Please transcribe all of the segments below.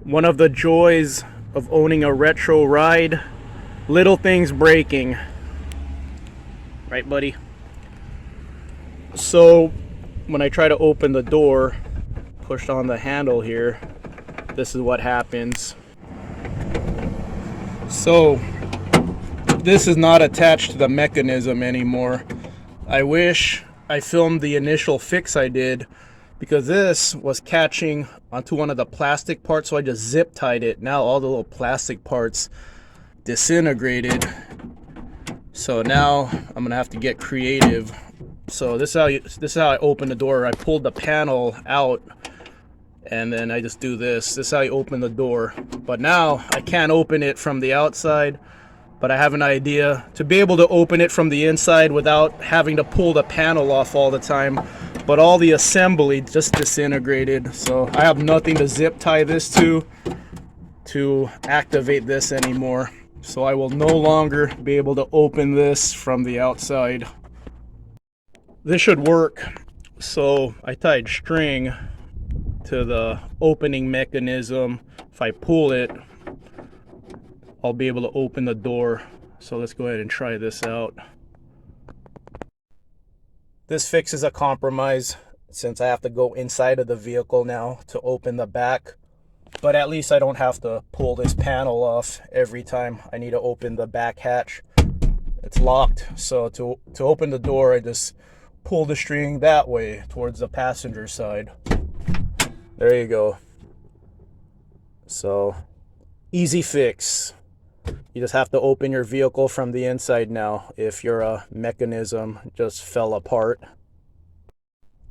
One of the joys of owning a retro ride, little things breaking. Right, buddy? So when I try to open the door, push on the handle here, this is what happens. So this is not attached to the mechanism anymore. I wish I filmed the initial fix I did, because this was catching onto one of the plastic parts, so I just zip tied it. Now all the little plastic parts disintegrated. So now I'm gonna have to get creative. So this is how I open the door. I pulled the panel out and then I just do this. This is how you open the door. But now I can't open it from the outside, but I have an idea to be able to open it from the inside without having to pull the panel off all the time. But all the assembly just disintegrated, so I have nothing to zip tie this to activate this anymore. So I will no longer be able to open this from the outside. This should work. So I tied string to the opening mechanism. If I pull it, I'll be able to open the door. So let's go ahead and try this out. This fix is a compromise since I have to go inside of the vehicle now to open the back. But at least I don't have to pull this panel off every time I need to open the back hatch. It's locked, so to open the door, I just pull the string that way towards the passenger side. There you go. So, easy fix. You just have to open your vehicle from the inside now if your mechanism just fell apart.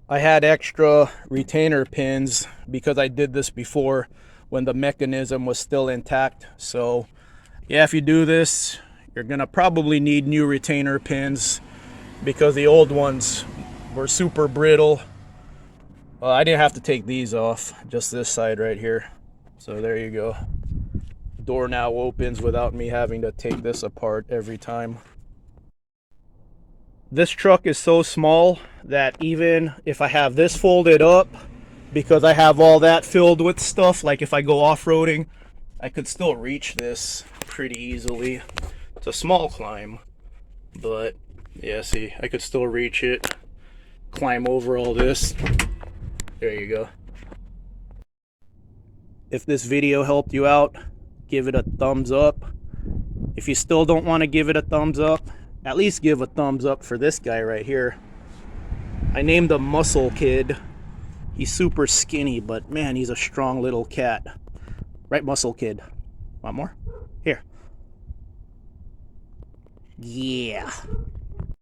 I had extra retainer pins because I did this before when the mechanism was still intact. So yeah, if you do this, you're gonna probably need new retainer pins because the old ones were super brittle. I didn't have to take these off, just this side right here. So there you go. Door now opens without me having to take this apart every time. This truck is so small that even if I have this folded up, because I have all that filled with stuff, like if I go off-roading, I could still reach this pretty easily. It's a small climb, but yeah, see, I could still reach it, climb over all this. There you go. If this video helped you out, give it a thumbs up. If you still don't want to give it a thumbs up, at least give a thumbs up for this guy right here. I named him Muscle Kid. He's super skinny, but man, he's a strong little cat. Right, Muscle Kid? Want more? Here. Yeah.